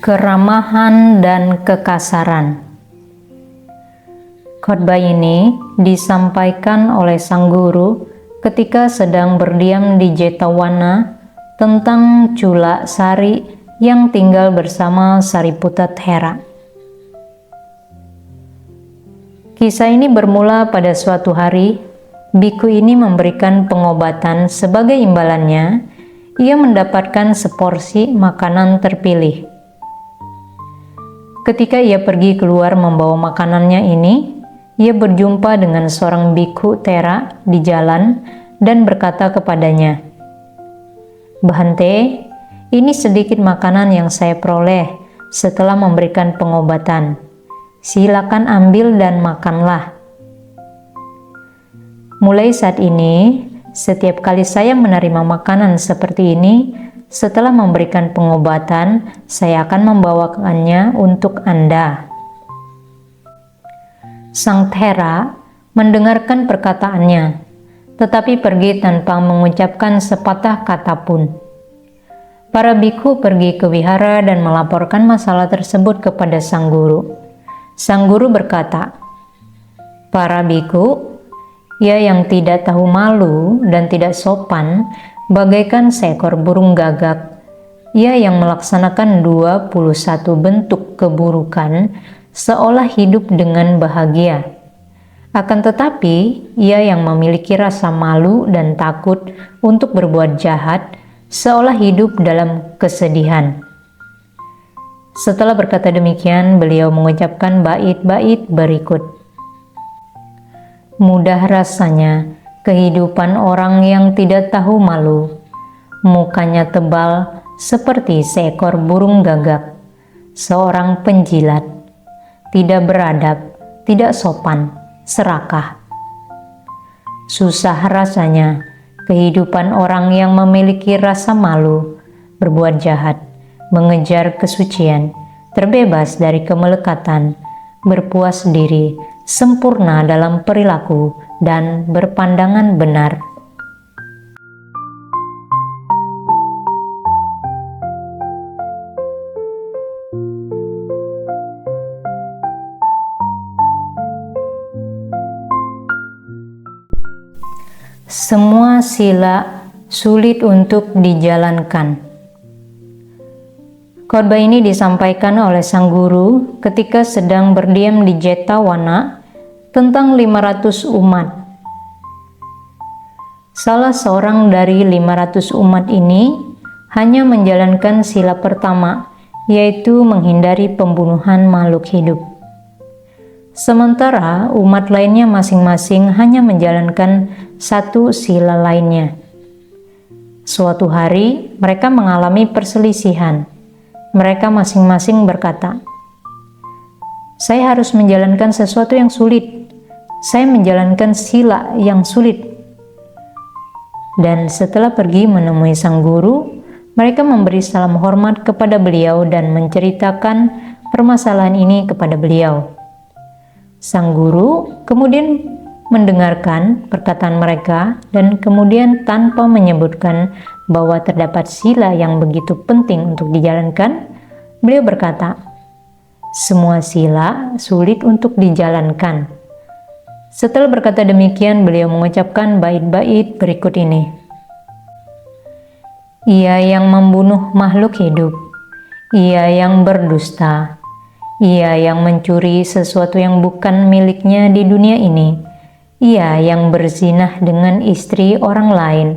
Keramahan dan kekasaran. Khotbah ini disampaikan oleh sang guru ketika sedang berdiam di Jetawana tentang Cula Sari yang tinggal bersama Sariputta Thera. Kisah ini bermula pada suatu hari, biku ini memberikan pengobatan. Sebagai imbalannya, ia mendapatkan seporsi makanan terpilih. Ketika ia pergi keluar membawa makanannya ini, ia berjumpa dengan seorang biku Thera di jalan dan berkata kepadanya, "Bhante, ini sedikit makanan yang saya peroleh setelah memberikan pengobatan. Silakan ambil dan makanlah. Mulai saat ini, setiap kali saya menerima makanan seperti ini, setelah memberikan pengobatan, saya akan membawakannya untuk Anda." Sang Thera mendengarkan perkataannya, tetapi pergi tanpa mengucapkan sepatah kata pun. Para biku pergi ke wihara dan melaporkan masalah tersebut kepada sang guru. Sang guru berkata, "Para biku, ia yang tidak tahu malu dan tidak sopan, bagaikan seekor burung gagak. Ia yang melaksanakan 21 bentuk keburukan, seolah hidup dengan bahagia. Akan tetapi, ia yang memiliki rasa malu dan takut untuk berbuat jahat, seolah hidup dalam kesedihan." Setelah berkata demikian, beliau mengucapkan bait-bait berikut. "Mudah rasanya kehidupan orang yang tidak tahu malu. Mukanya tebal seperti seekor burung gagak, seorang penjilat, tidak beradab, tidak sopan, serakah. Susah rasanya kehidupan orang yang memiliki rasa malu, berbuat jahat, mengejar kesucian, terbebas dari kemelekatan, berpuas diri, sempurna dalam perilaku, dan berpandangan benar." Semua sila sulit untuk dijalankan. Khotbah ini disampaikan oleh sang guru ketika sedang berdiam di Jetawana tentang 500 umat. Salah seorang dari 500 umat ini hanya menjalankan sila pertama, yaitu menghindari pembunuhan makhluk hidup. Sementara umat lainnya masing-masing hanya menjalankan satu sila lainnya. Suatu hari mereka mengalami perselisihan. Mereka masing-masing berkata, "Saya harus menjalankan sesuatu yang sulit. Saya menjalankan sila yang sulit." Dan setelah pergi menemui sang guru, mereka memberi salam hormat kepada beliau dan menceritakan permasalahan ini kepada beliau. Sang guru kemudian mendengarkan perkataan mereka dan kemudian tanpa menyebutkan bahwa terdapat sila yang begitu penting untuk dijalankan, beliau berkata, "Semua sila sulit untuk dijalankan." Setelah berkata demikian, beliau mengucapkan bait-bait berikut ini. "Ia yang membunuh makhluk hidup, ia yang berdusta, ia yang mencuri sesuatu yang bukan miliknya di dunia ini, ia yang berzinah dengan istri orang lain,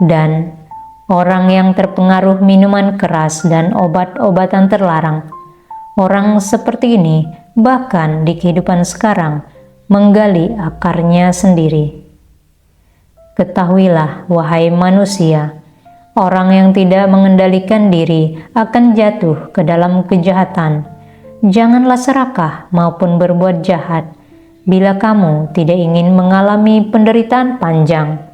dan orang yang terpengaruh minuman keras dan obat-obatan terlarang. Orang seperti ini bahkan di kehidupan sekarang menggali akarnya sendiri. Ketahuilah, wahai manusia, orang yang tidak mengendalikan diri akan jatuh ke dalam kejahatan. Janganlah serakah maupun berbuat jahat bila kamu tidak ingin mengalami penderitaan panjang."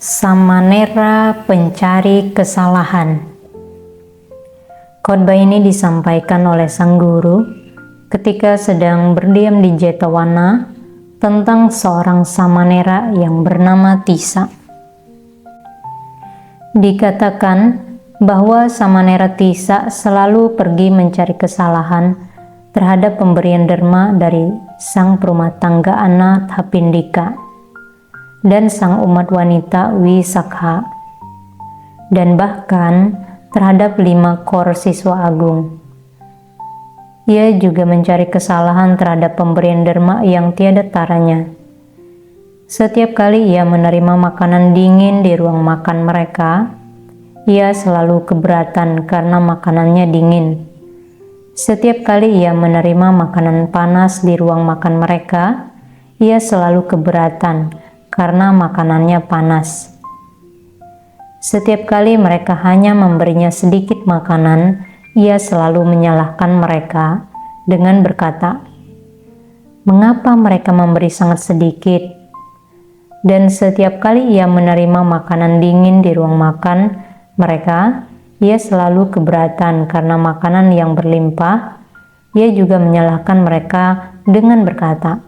Samanera pencari kesalahan. Khotbah ini disampaikan oleh sang guru ketika sedang berdiam di Jetawana tentang seorang Samanera yang bernama Tissa. Dikatakan bahwa Samanera Tissa selalu pergi mencari kesalahan terhadap pemberian derma dari sang perumah tangga Anathapindika dan sang umat wanita Wisakha, dan bahkan terhadap 5 kor siswa agung. Ia juga mencari kesalahan terhadap pemberian derma yang tiada taranya. Setiap kali ia menerima makanan dingin di ruang makan mereka, ia selalu keberatan karena makanannya dingin. Setiap kali ia menerima makanan panas di ruang makan mereka, ia selalu keberatan karena makanannya panas. Setiap kali mereka hanya memberinya sedikit makanan, ia selalu menyalahkan mereka dengan berkata, "Mengapa mereka memberi sangat sedikit?" Dan setiap kali ia menerima makanan dingin di ruang makan mereka, ia selalu keberatan karena makanan yang berlimpah. Ia juga menyalahkan mereka dengan berkata,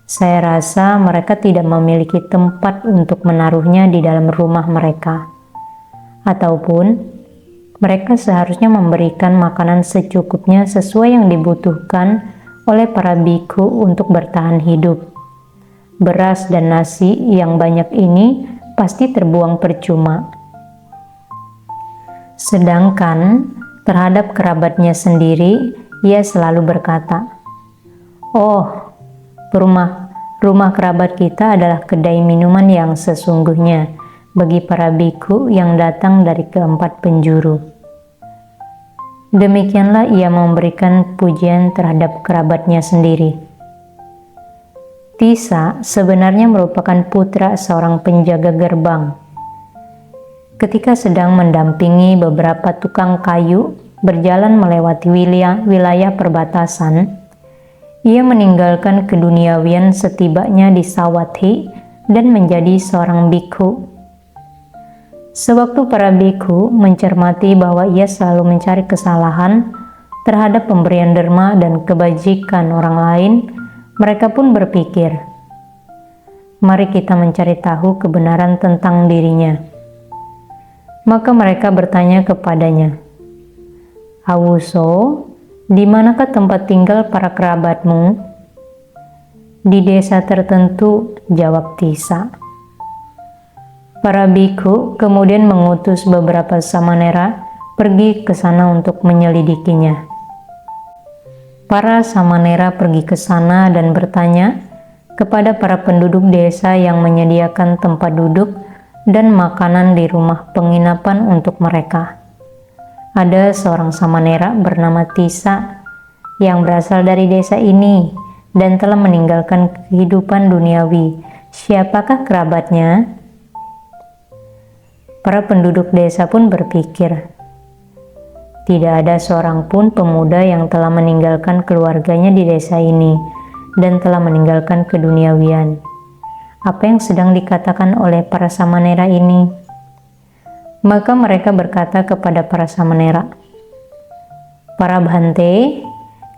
"Saya rasa mereka tidak memiliki tempat untuk menaruhnya di dalam rumah mereka, ataupun mereka seharusnya memberikan makanan secukupnya sesuai yang dibutuhkan oleh para biku untuk bertahan hidup. Beras dan nasi yang banyak ini pasti terbuang percuma." Sedangkan terhadap kerabatnya sendiri, ia selalu berkata, "Oh, rumah kerabat kita adalah kedai minuman yang sesungguhnya bagi para biku yang datang dari keempat penjuru." Demikianlah ia memberikan pujian terhadap kerabatnya sendiri. Tissa sebenarnya merupakan putra seorang penjaga gerbang. Ketika sedang mendampingi beberapa tukang kayu berjalan melewati wilayah perbatasan, ia meninggalkan keduniawian setibanya di Sawathi dan menjadi seorang bikhu. Sewaktu para bikhu mencermati bahwa ia selalu mencari kesalahan terhadap pemberian derma dan kebajikan orang lain, mereka pun berpikir, "Mari kita mencari tahu kebenaran tentang dirinya." Maka mereka bertanya kepadanya, "Awuso, di manakah tempat tinggal para kerabatmu?" "Di desa tertentu," jawab Tissa. Para bikhu kemudian mengutus beberapa samanera pergi ke sana untuk menyelidikinya. Para samanera pergi ke sana dan bertanya kepada para penduduk desa yang menyediakan tempat duduk dan makanan di rumah penginapan untuk mereka. Ada seorang samanera bernama Tissa yang berasal dari desa ini dan telah meninggalkan kehidupan duniawi. Siapakah kerabatnya? Para penduduk desa pun berpikir, tidak ada seorang pun pemuda yang telah meninggalkan keluarganya di desa ini dan telah meninggalkan keduniawian. Apa yang sedang dikatakan oleh para samanera ini? Maka mereka berkata kepada para samanera, "Para Bhante,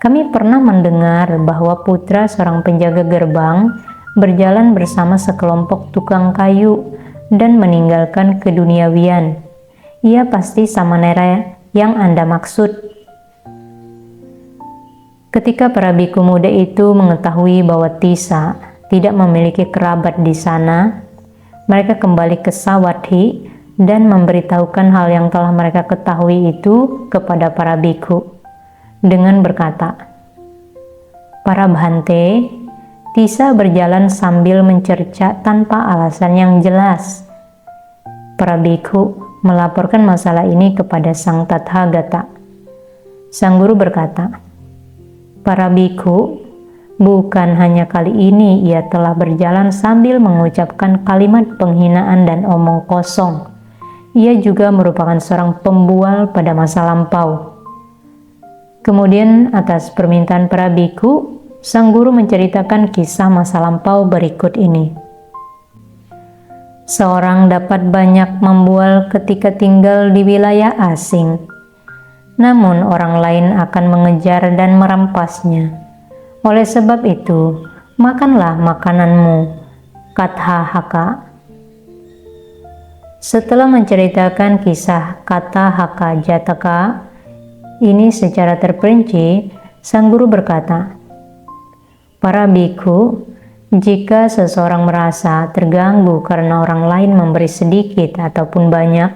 kami pernah mendengar bahwa putra seorang penjaga gerbang berjalan bersama sekelompok tukang kayu dan meninggalkan keduniawian. Ia pasti samanera yang Anda maksud." Ketika para biku muda itu mengetahui bahwa Tissa tidak memiliki kerabat di sana, mereka kembali ke Sawathi dan memberitahukan hal yang telah mereka ketahui itu kepada para biku dengan berkata, "Para Bhante, Tissa berjalan sambil mencerca tanpa alasan yang jelas." Para biku melaporkan masalah ini kepada Sang Tathagata. Sang guru berkata, "Para biku, bukan hanya kali ini ia telah berjalan sambil mengucapkan kalimat penghinaan dan omong kosong. Ia juga merupakan seorang pembual pada masa lampau." Kemudian atas permintaan para biku, sang guru menceritakan kisah masa lampau berikut ini. Seorang dapat banyak membual ketika tinggal di wilayah asing. namun orang lain akan mengejar dan merampasnya. Oleh sebab itu, makanlah makananmu, Katha Haka. Setelah menceritakan kisah Katha Haka Jataka ini secara terperinci, sang guru berkata, "Para bikhu, jika seseorang merasa terganggu karena orang lain memberi sedikit ataupun banyak,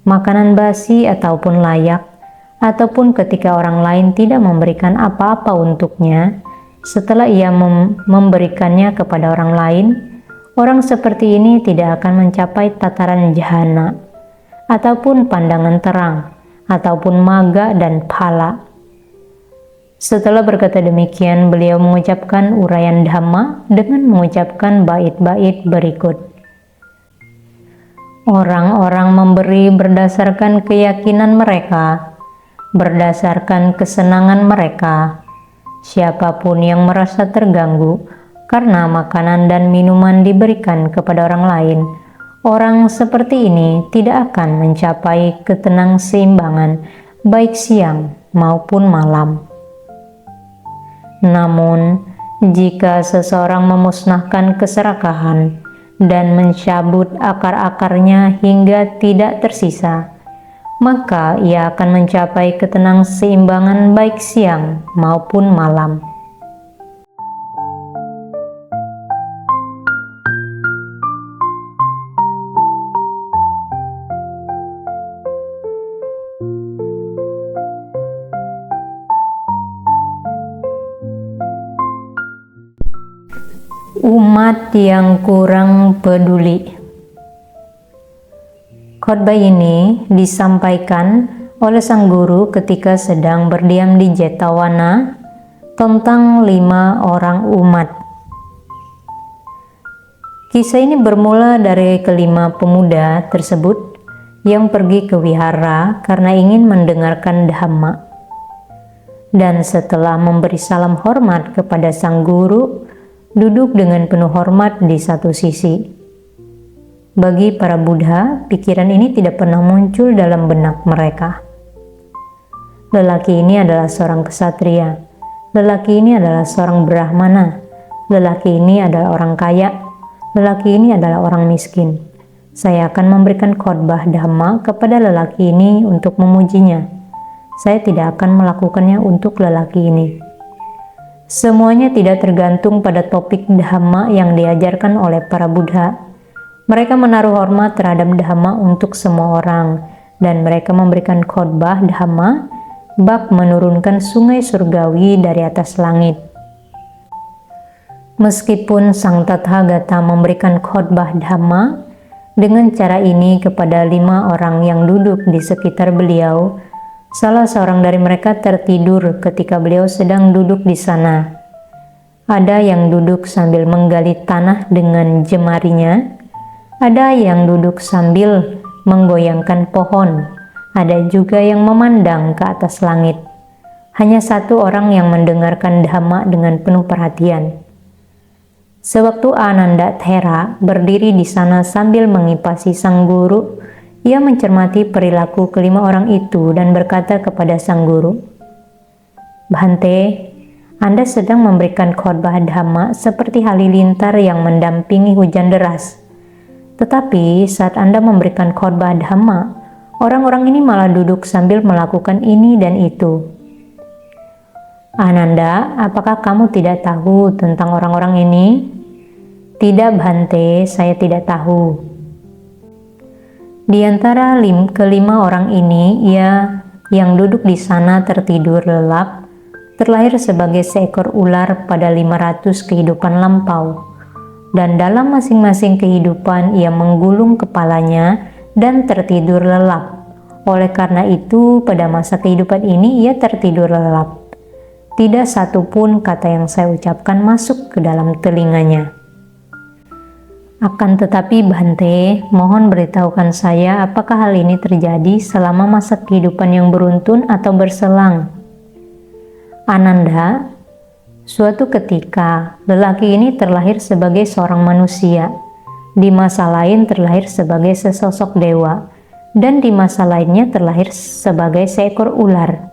makanan basi ataupun layak, ataupun ketika orang lain tidak memberikan apa-apa untuknya, setelah ia memberikannya kepada orang lain, orang seperti ini tidak akan mencapai tataran jahana, ataupun pandangan terang, ataupun maga dan phala." Setelah berkata demikian, beliau mengucapkan uraian Dhamma dengan mengucapkan bait-bait berikut. Orang-orang memberi berdasarkan keyakinan mereka, berdasarkan kesenangan mereka. Siapapun yang merasa terganggu karena makanan dan minuman diberikan kepada orang lain, orang seperti ini tidak akan mencapai ketenang-seimbangan baik siang maupun malam. Namun, jika seseorang memusnahkan keserakahan dan mencabut akar-akarnya hingga tidak tersisa, maka ia akan mencapai ketenang-seimbangan baik siang maupun malam. Umat yang kurang peduli. Khotbah ini disampaikan oleh sang guru ketika sedang berdiam di Jetawana tentang 5 orang umat. Kisah ini bermula dari kelima pemuda tersebut yang pergi ke wihara karena ingin mendengarkan Dhamma. Dan setelah memberi salam hormat kepada sang guru, duduk dengan penuh hormat di satu sisi. Bagi para Buddha, pikiran ini tidak pernah muncul dalam benak mereka. Lelaki ini adalah seorang ksatria. Lelaki ini adalah seorang brahmana. Lelaki ini adalah orang kaya. Lelaki ini adalah orang miskin. Saya akan memberikan khotbah Dhamma kepada lelaki ini untuk memujinya. Saya tidak akan melakukannya untuk lelaki ini. Semuanya tidak tergantung pada topik Dhamma yang diajarkan oleh para Buddha. Mereka menaruh hormat terhadap Dhamma untuk semua orang, dan mereka memberikan khotbah Dhamma bak menurunkan sungai surgawi dari atas langit. Meskipun Sang Tathagata memberikan khotbah Dhamma dengan cara ini kepada 5 orang yang duduk di sekitar beliau, salah seorang dari mereka tertidur ketika beliau sedang duduk di sana. Ada yang duduk sambil menggali tanah dengan jemarinya, ada yang duduk sambil menggoyangkan pohon, ada juga yang memandang ke atas langit. Hanya satu orang yang mendengarkan Dhamma dengan penuh perhatian. Sewaktu Ananda Thera berdiri di sana sambil mengipasi sang guru, ia mencermati perilaku kelima orang itu dan berkata kepada sang guru, "Bhante, Anda sedang memberikan khotbah Dhamma seperti halilintar yang mendampingi hujan deras. Tetapi saat Anda memberikan khotbah Dhamma, orang-orang ini malah duduk sambil melakukan ini dan itu." "Ananda, apakah kamu tidak tahu tentang orang-orang ini?" "Tidak, Bhante, saya tidak tahu." Di antara kelima orang ini, ia yang duduk di sana tertidur lelap, terlahir sebagai seekor ular pada 500 kehidupan lampau, dan dalam masing-masing kehidupan ia menggulung kepalanya dan tertidur lelap. Oleh karena itu, pada masa kehidupan ini ia tertidur lelap. Tidak satu pun kata yang saya ucapkan masuk ke dalam telinganya. Akan tetapi Bhante, mohon beritahukan saya apakah hal ini terjadi selama masa kehidupan yang beruntun atau berselang. Ananda, suatu ketika lelaki ini terlahir sebagai seorang manusia, di masa lain terlahir sebagai sesosok dewa, dan di masa lainnya terlahir sebagai seekor ular.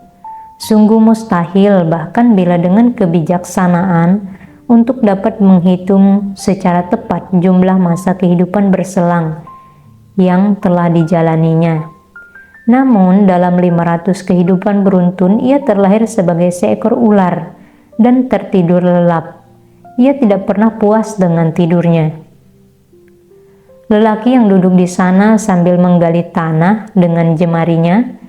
Sungguh mustahil bahkan bila dengan kebijaksanaan untuk dapat menghitung secara tepat jumlah masa kehidupan berselang yang telah dijalaninya. Namun dalam 500 kehidupan beruntun ia terlahir sebagai seekor ular dan tertidur lelap. Ia tidak pernah puas dengan tidurnya. Lelaki yang duduk di sana sambil menggali tanah dengan jemarinya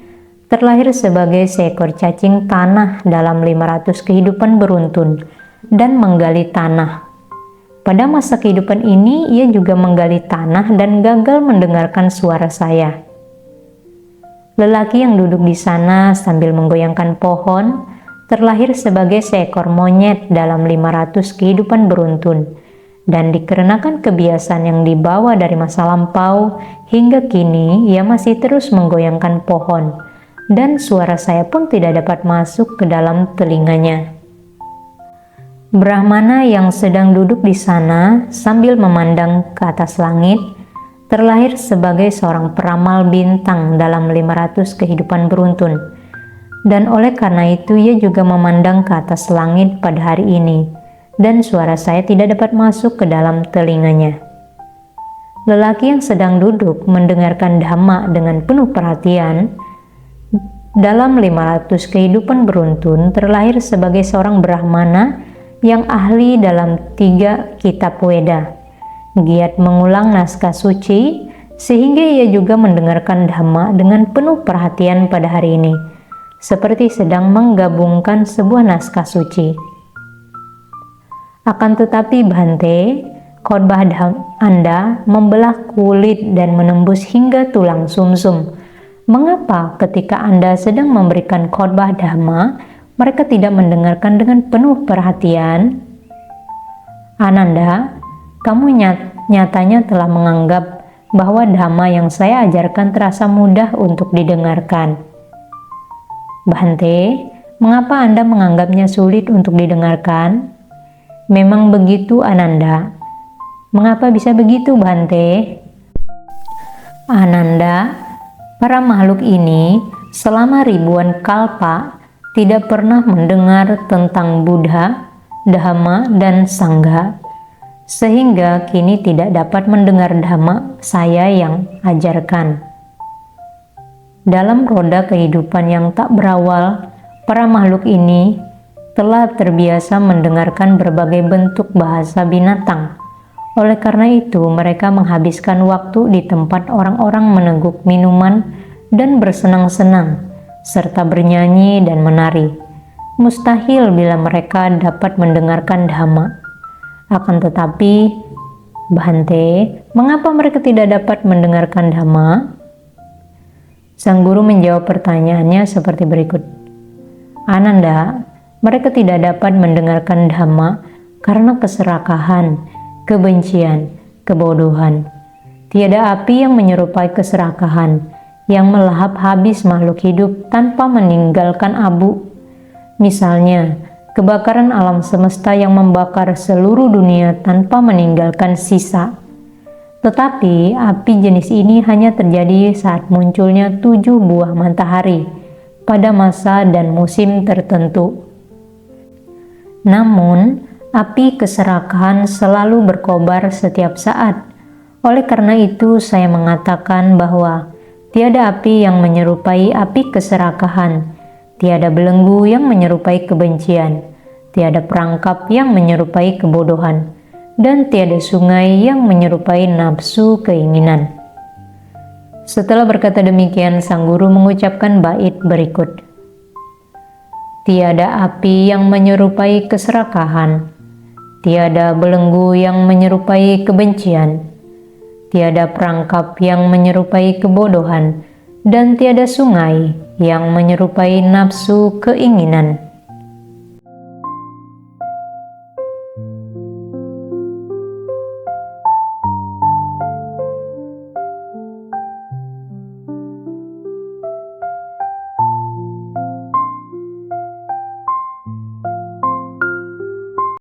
terlahir sebagai seekor cacing tanah dalam 500 kehidupan beruntun dan menggali tanah. Pada masa kehidupan ini ia juga menggali tanah dan gagal mendengarkan suara saya. Lelaki yang duduk di sana sambil menggoyangkan pohon terlahir sebagai seekor monyet dalam 500 kehidupan beruntun, dan dikarenakan kebiasaan yang dibawa dari masa lampau hingga kini ia masih terus menggoyangkan pohon, dan suara saya pun tidak dapat masuk ke dalam telinganya. Brahmana yang sedang duduk di sana sambil memandang ke atas langit terlahir sebagai seorang peramal bintang dalam 500 kehidupan beruntun, dan oleh karena itu ia juga memandang ke atas langit pada hari ini, dan suara saya tidak dapat masuk ke dalam telinganya. Lelaki yang sedang duduk mendengarkan dhamma dengan penuh perhatian dalam 500 kehidupan beruntun terlahir sebagai seorang Brahmana yang ahli dalam 3 kitab Weda, giat mengulang naskah suci, sehingga ia juga mendengarkan dhamma dengan penuh perhatian pada hari ini, seperti sedang menggabungkan sebuah naskah suci. Akan tetapi Bhante, khotbah Anda membelah kulit dan menembus hingga tulang sumsum. Mengapa ketika Anda sedang memberikan khotbah dhamma, mereka tidak mendengarkan dengan penuh perhatian? Ananda, kamu nyatanya telah menganggap bahwa dhamma yang saya ajarkan terasa mudah untuk didengarkan. Bhante, mengapa Anda menganggapnya sulit untuk didengarkan? Memang begitu, Ananda. Mengapa bisa begitu, Bhante? Ananda, para makhluk ini selama ribuan kalpa tidak pernah mendengar tentang Buddha, Dhamma, dan Sangha, sehingga kini tidak dapat mendengar dhamma saya yang ajarkan. Dalam roda kehidupan yang tak berawal, para makhluk ini telah terbiasa mendengarkan berbagai bentuk bahasa binatang. Oleh karena itu, mereka menghabiskan waktu di tempat orang-orang meneguk minuman dan bersenang-senang, serta bernyanyi dan menari. Mustahil bila mereka dapat mendengarkan dhamma. Akan tetapi, Bhante, mengapa mereka tidak dapat mendengarkan dhamma? Sang guru menjawab pertanyaannya seperti berikut. Ananda, mereka tidak dapat mendengarkan dhamma karena keserakahan, kebencian, kebodohan. Tiada api yang menyerupai keserakahan, yang melahap habis makhluk hidup tanpa meninggalkan abu. Misalnya, kebakaran alam semesta yang membakar seluruh dunia tanpa meninggalkan sisa. Tetapi api jenis ini hanya terjadi saat munculnya 7 buah matahari pada masa dan musim tertentu. Namun, api keserakahan selalu berkobar setiap saat. Oleh karena itu, saya mengatakan bahwa tiada api yang menyerupai api keserakahan, tiada belenggu yang menyerupai kebencian, tiada perangkap yang menyerupai kebodohan, dan tiada sungai yang menyerupai nafsu keinginan. Setelah berkata demikian, sang guru mengucapkan bait berikut. Tiada api yang menyerupai keserakahan, tiada belenggu yang menyerupai kebencian, tiada perangkap yang menyerupai kebodohan, dan tiada sungai yang menyerupai nafsu keinginan.